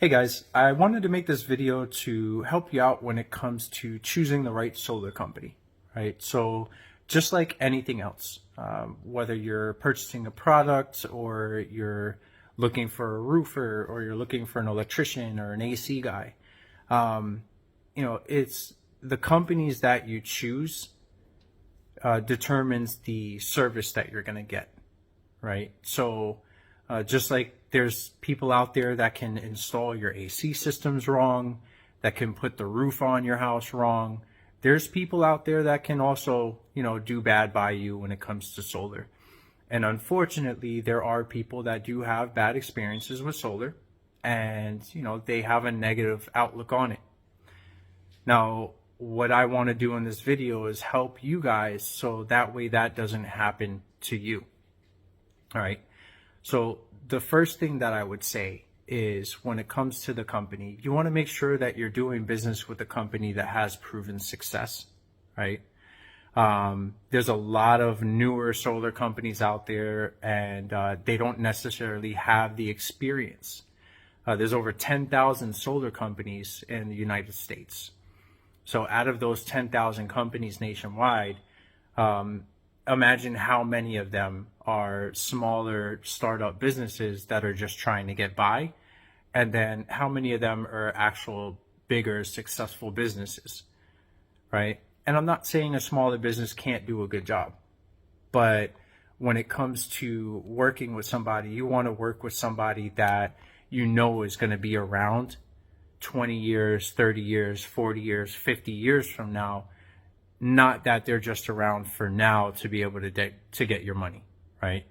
Hey guys, I wanted to make this video to help you out when it comes to choosing the right solar company, right? So just like anything else, whether you're purchasing a product or you're looking for a roofer or you're looking for an electrician or an AC guy, it's the companies that you choose determines the service that you're going to get, right? So just like there's people out there that can install your AC systems wrong, that can put the roof on your house wrong, there's people out there that can also, do bad by you when it comes to solar. And unfortunately, there are people that do have bad experiences with solar and, they have a negative outlook on it. Now, what I want to do in this video is help you guys so that way that doesn't happen to you. All right. So the first thing that I would say is when it comes to the company, you want to make sure that you're doing business with a company that has proven success, right? There's a lot of newer solar companies out there and they don't necessarily have the experience. There's over 10,000 solar companies in the United States. So out of those 10,000 companies nationwide, imagine how many of them are smaller startup businesses that are just trying to get by, and then how many of them are actual bigger successful businesses, right? And I'm not saying a smaller business can't do a good job, but when it comes to working with somebody, you want to work with somebody that is going to be around 20 years, 30 years, 40 years, 50 years from now. Not that they're just around for now to be able to get your money, right?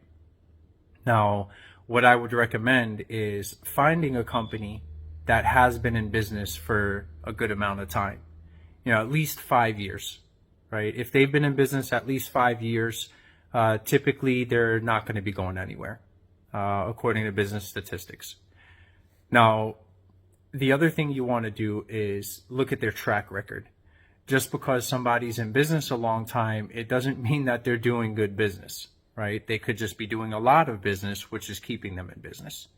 Now, what I would recommend is finding a company that has been in business for a good amount of time, at least 5 years, right? If they've been in business at least 5 years, typically they're not going to be going anywhere, according to business statistics. Now, the other thing you want to do is look at their track record. Just because somebody's in business a long time, it doesn't mean that they're doing good business, right? They could just be doing a lot of business, which is keeping them in business.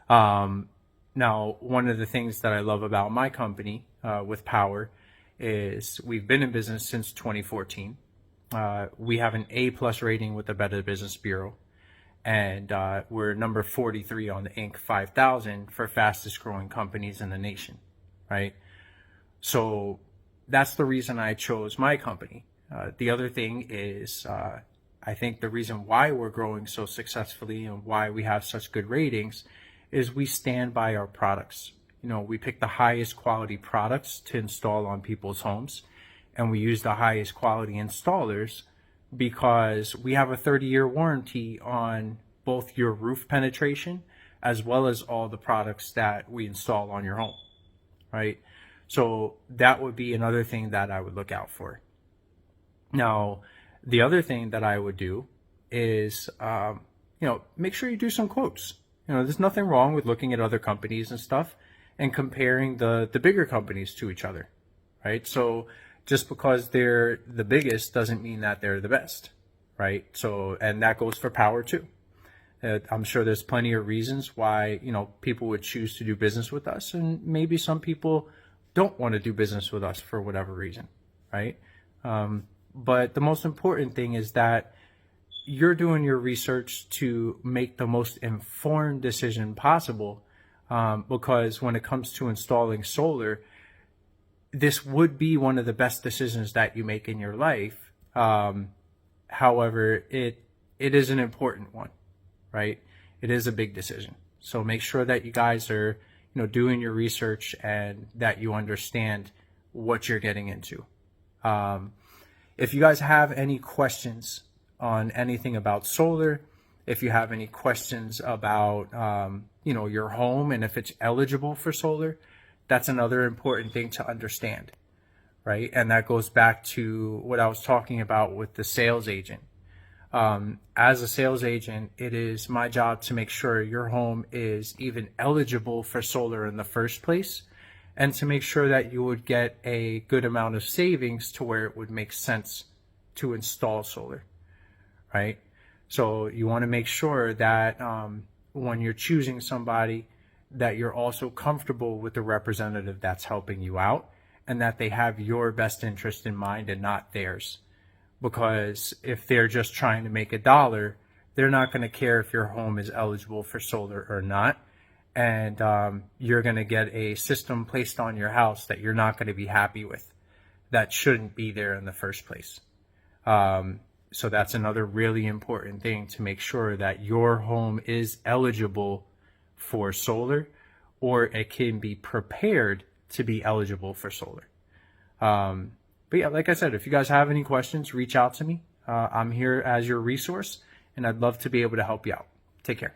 Now, one of the things that I love about my company with Power is we've been in business since 2014. We have an A+ rating with the Better Business Bureau, and we're number 43 on the Inc. 5000 for fastest growing companies in the nation, right? So that's the reason I chose my company. The other thing is, I think the reason why we're growing so successfully and why we have such good ratings is we stand by our products. We pick the highest quality products to install on people's homes, and we use the highest quality installers because we have a 30-year warranty on both your roof penetration as well as all the products that we install on your home, right? So that would be another thing that I would look out for. Now, the other thing that I would do is, make sure you do some quotes. There's nothing wrong with looking at other companies and stuff and comparing the bigger companies to each other, right? So just because they're the biggest doesn't mean that they're the best, right? So, and that goes for Power too. I'm sure there's plenty of reasons why, people would choose to do business with us, and maybe some people don't want to do business with us for whatever reason, right? But the most important thing is that you're doing your research to make the most informed decision possible, because when it comes to installing solar, this would be one of the best decisions that you make in your life. However, it is an important one, right? It is a big decision. So make sure that you guys are doing your research and that you understand what you're getting into. If you guys have any questions on anything about solar, if you have any questions about, your home and if it's eligible for solar, that's another important thing to understand, right? And that goes back to what I was talking about with the sales agent. As a sales agent, it is my job to make sure your home is even eligible for solar in the first place, and to make sure that you would get a good amount of savings to where it would make sense to install solar, right? So you want to make sure that when you're choosing somebody, that you're also comfortable with the representative that's helping you out, and that they have your best interest in mind and not theirs. Because if they're just trying to make a dollar, they're not going to care if your home is eligible for solar or not. And you're going to get a system placed on your house that you're not going to be happy with, that shouldn't be there in the first place. So that's another really important thing, to make sure that your home is eligible for solar, or it can be prepared to be eligible for solar. But yeah, like I said, if you guys have any questions, reach out to me. I'm here as your resource, and I'd love to be able to help you out. Take care.